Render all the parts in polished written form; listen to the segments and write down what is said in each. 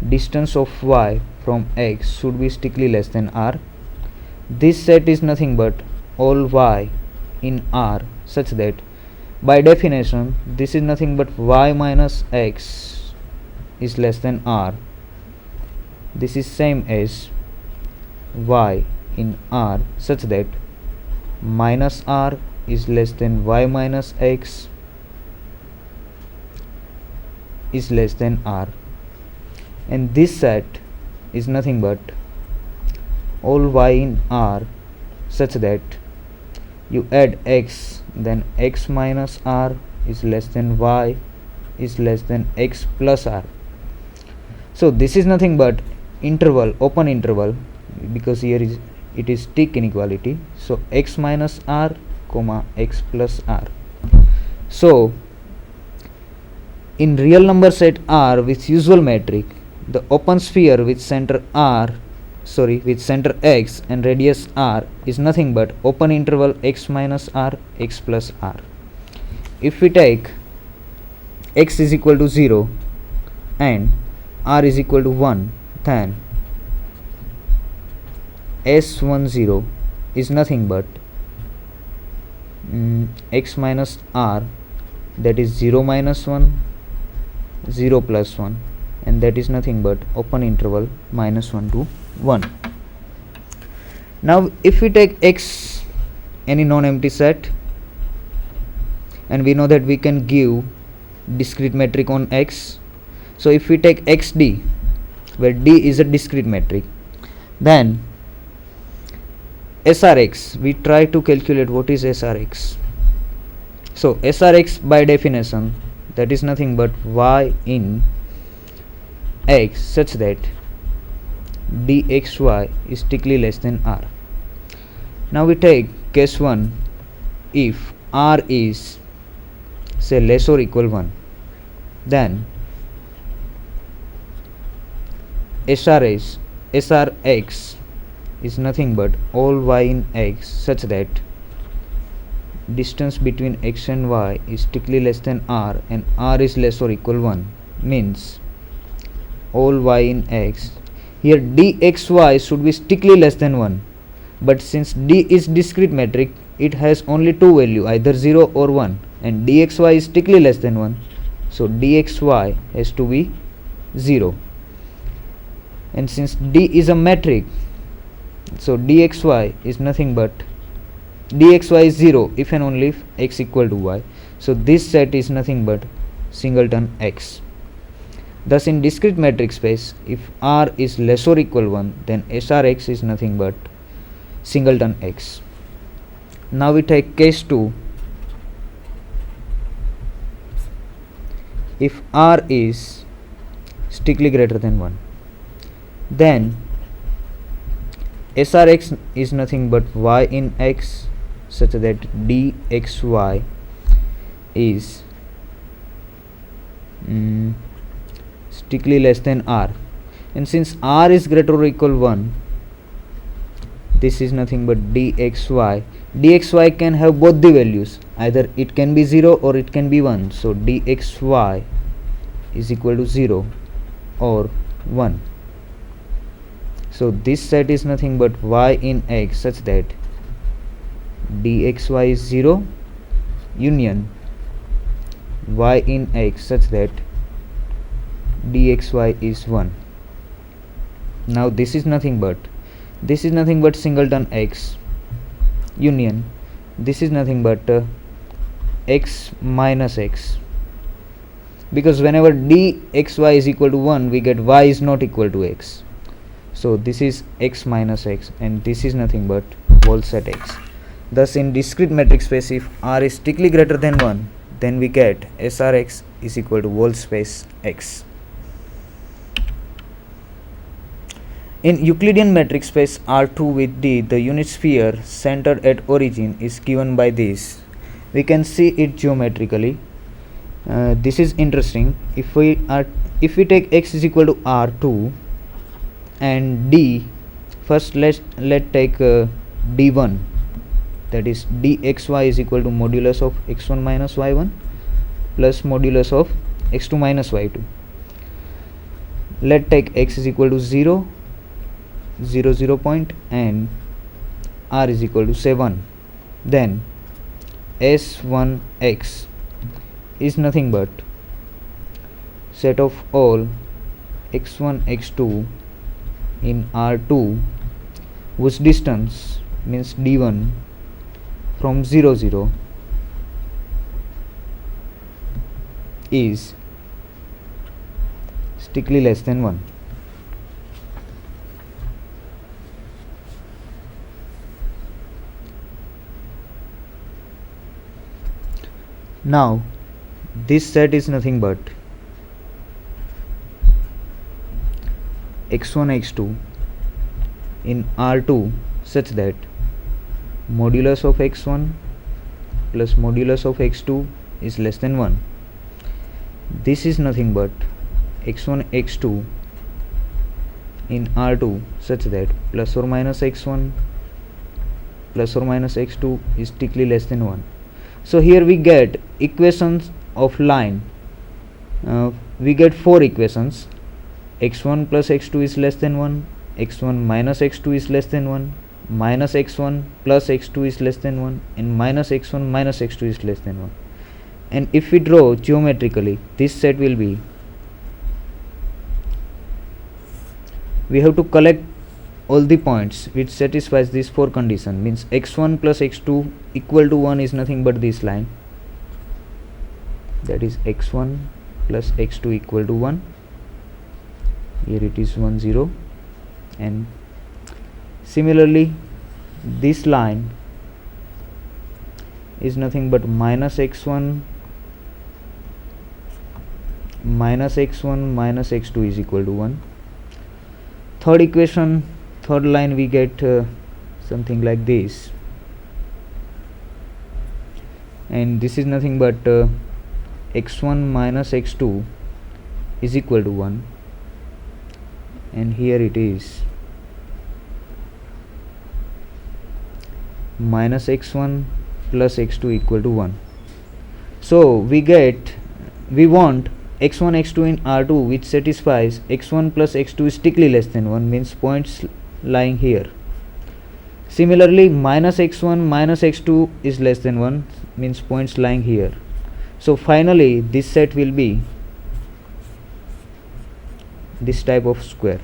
distance of y from x should be strictly less than r. This set is nothing but all y in r such that by definition this is nothing but y minus x is less than r. This is same as y in r such that minus r is less than y minus x is less than r, and this set is nothing but all y in r such that you add x, then x minus r is less than y is less than x plus r. So this is nothing but interval, open interval, because here is it is tick inequality. So x minus r comma x plus r. So in real number set R with usual metric, the open sphere with center x and radius r is nothing but open interval x minus r x plus r. If we take x is equal to 0 and r is equal to 1, then S10 is nothing but x minus r, that is 0 minus 1, 0 plus 1, and that is nothing but open interval minus 1 to 1. Now if we take x any non-empty set, and we know that we can give discrete metric on x, so if we take xd, where d is a discrete metric, then SRX, we try to calculate what is SRX. So SRX by definition, that is nothing but y in x such that dxy is strictly less than r. Now we take case 1, if r is say less or equal 1, then SRX is nothing but all y in x such that distance between x and y is strictly less than r and r is less or equal 1, means all y in x. Here dxy should be strictly less than 1, but since d is discrete metric, it has only two values, either 0 or 1, and dxy is strictly less than 1, so dxy has to be 0. And since d is a metric, so dxy is nothing but dxy is 0 if and only if x equal to y. So this set is nothing but singleton x. Thus in discrete metric space, if r is less or equal 1, then SRX is nothing but singleton x. Now we take case 2. If r is strictly greater than 1, then SRX is nothing but y in x such that dxy is strictly less than r, and since r is greater or equal 1, this is nothing but dxy can have both the values, either it can be 0 or it can be 1, so dxy is equal to 0 or 1. So this set is nothing but y in x such that dxy is 0 union y in x such that dxy is 1. Now this is nothing but singleton x union this is nothing but x minus x, because whenever dxy is equal to 1, we get y is not equal to x. So this is x minus x, and this is nothing but whole set x. Thus in discrete metric space, if r is strictly greater than 1, then we get SRX is equal to whole space x. In Euclidean metric space R2 with D, the unit sphere centered at origin is given by this. We can see it geometrically. This is interesting. If we take x is equal to R2 and D, first let take D1, that is dxy is equal to modulus of x1 minus y1 plus modulus of x2 minus y2. Let take x is equal to 0, 0, 0 point, and r is equal to say 1. Then S1x is nothing but set of all x1 x2 in R2 whose distance means d1 from 0 0 is strictly less than 1. Now this set is nothing but x1 x2 in R2 such that modulus of x1 plus modulus of x2 is less than 1. This is nothing but x1 x2 in R2 such that plus or minus x1 plus or minus x2 is strictly less than 1. So here we get equations of line. We get 4 equations. x1 plus x2 is less than 1, x1 minus x2 is less than 1, minus x1 plus x2 is less than 1, and minus x1 minus x2 is less than 1. And if we draw geometrically, this set will be, we have to collect all the points which satisfies these 4 conditions, means x1 plus x2 equal to 1 is nothing but this line, that is x1 plus x2 equal to 1. Here it is 1 0, and similarly this line is nothing but minus x1 minus x2 is equal to 1. Third equation, third line, we get something like this, and this is nothing but x1 minus x2 is equal to 1, and here it is minus x1 plus x2 equal to 1. So we want x1 x2 in R2 which satisfies x1 plus x2 is strictly less than 1, means points lying here. Similarly minus x1 minus x2 is less than 1, means points lying here. So finally this set will be this type of square.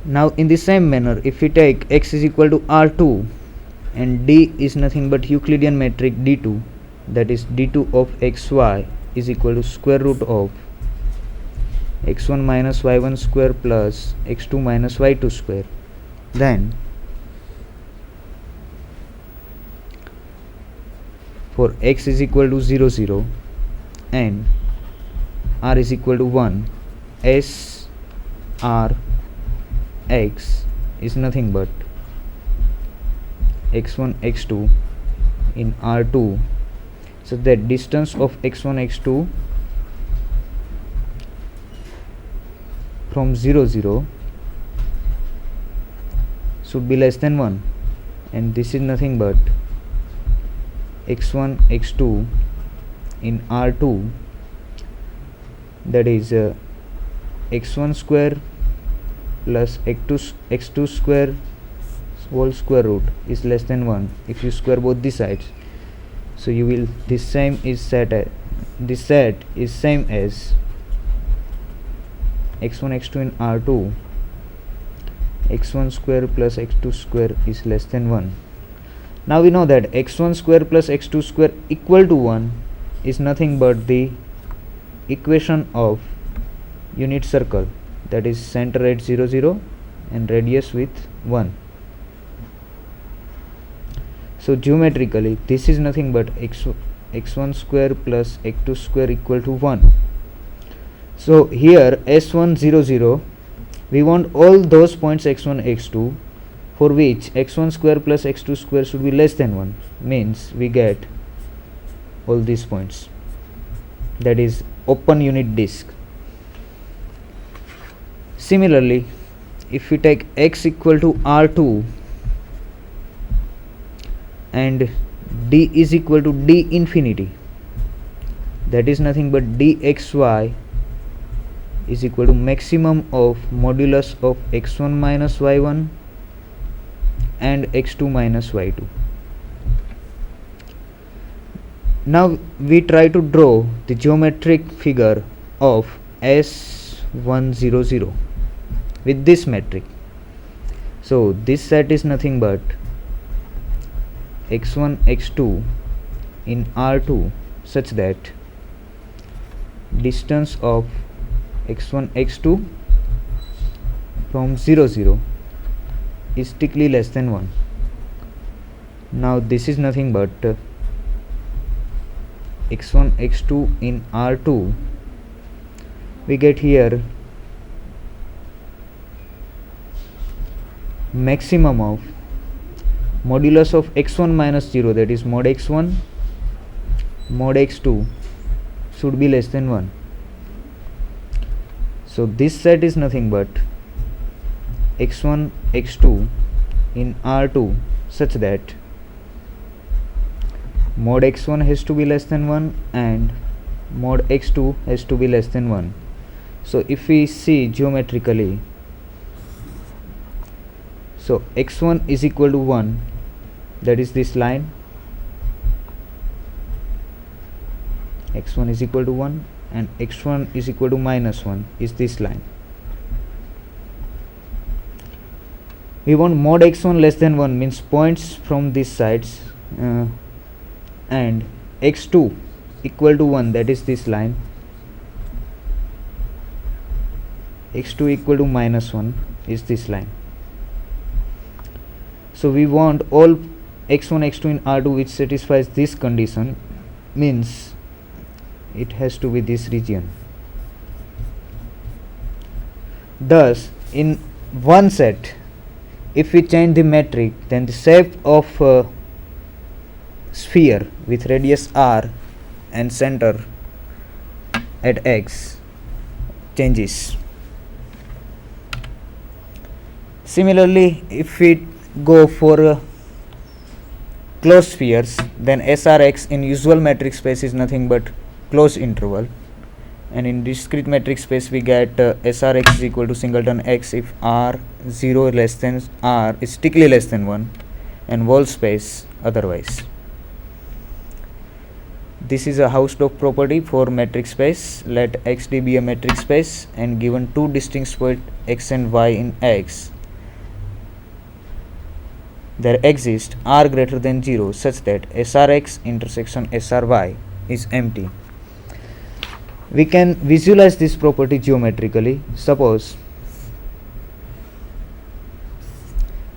Now in the same manner, if we take x is equal to R2 and D is nothing but Euclidean metric D2, that is D2 of xy is equal to square root of x1 minus y1 square plus x2 minus y2 square, then for x is equal to 0 0 and r is equal to 1, s r x is nothing but x1 x2 in R2, so that distance of x1 x2 from 0 0 should be less than 1, and this is nothing but x1 x2 in R2, that is x1 square plus x2 square whole square root is less than 1 if you square both the sides. So you will, this set is same as x1 x2 in R2, x1 square plus x2 square is less than 1. Now we know that x1 square plus x2 square equal to 1 is nothing but the equation of unit circle, that is center at 0 0 and radius with 1. So geometrically this is nothing but x1 square plus x2 square equal to 1. So here s1 0 0, we want all those points x1 x2 for which x1 square plus x2 square should be less than 1, means we get all these points, that is open unit disk. Similarly, if we take x equal to R2 and d is equal to d infinity, that is nothing but dxy is equal to maximum of modulus of x1 minus y1 and x2 minus y2. Now we try to draw the geometric figure of S100 with this metric. So this set is nothing but x1 x2 in R2 such that distance of x1 x2 from 0 0 is strictly less than 1. Now this is nothing but x1 x2 in R2. We get here maximum of modulus of x1 minus 0, that is mod x1 mod x2 should be less than 1. So this set is nothing but x1 x2 in R2 such that mod x1 has to be less than 1 and mod x2 has to be less than 1. So if we see geometrically, so x1 is equal to 1, that is this line, x1 is equal to 1, and x1 is equal to minus 1 is this line. We want mod x1 less than 1 means points from these sides, and x2 equal to 1, that is this line, x2 equal to minus 1 is this line. So we want all x1 x2 in R2 which satisfies this condition, means it has to be this region. Thus in one set, if we change the metric, then the shape of sphere with radius r and center at x changes. Similarly, if we go for closed spheres, then SRX in usual metric space is nothing but closed interval, and in discrete metric space we get SRX is equal to singleton x if R0 less than R is strictly less than 1 and whole space otherwise. This is a Hausdorff property for metric space. Let XD be a metric space and given two distinct points x and y in X, there exists R greater than 0 such that SRX intersection SRY is empty. We can visualize this property geometrically. Suppose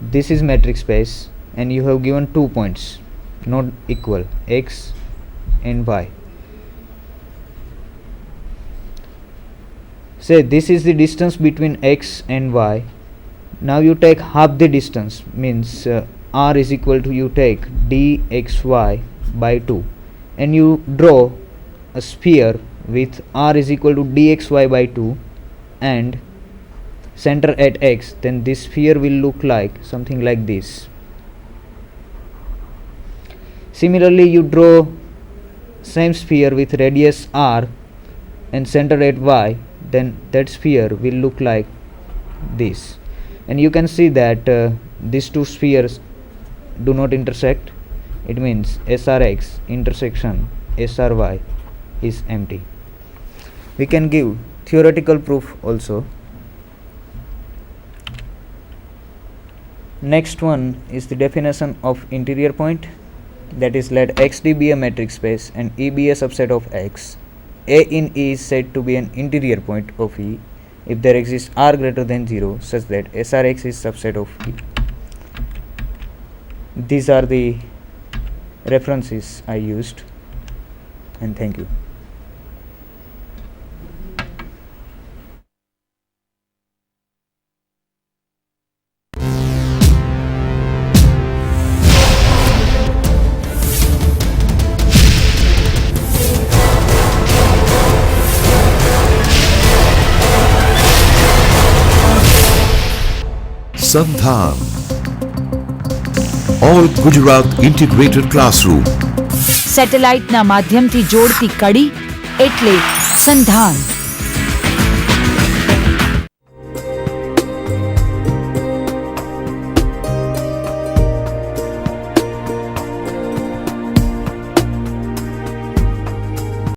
this is metric space and you have given 2 points not equal, x and y. Say this is the distance between x and y. Now you take half the distance, means r is equal to, you take dxy by 2 and you draw a sphere with r is equal to dxy by 2 and center at x, then this sphere will look like something like this. Similarly, you draw same sphere with radius r and center at y, then that sphere will look like this. And you can see that these two spheres do not intersect. It means SRX intersection SRY is empty. We can give theoretical proof also. Next one is the definition of interior point, that is, let XD be a metric space and E be a subset of X. A in E is said to be an interior point of E if there exists R greater than 0 such that SRX is subset of E. These are the references I used, and thank you. Sandhan, All Gujarat Integrated Classroom. સેટેલાઇટના માધ્યમથી જોડતી કડી એટલે સંધાન.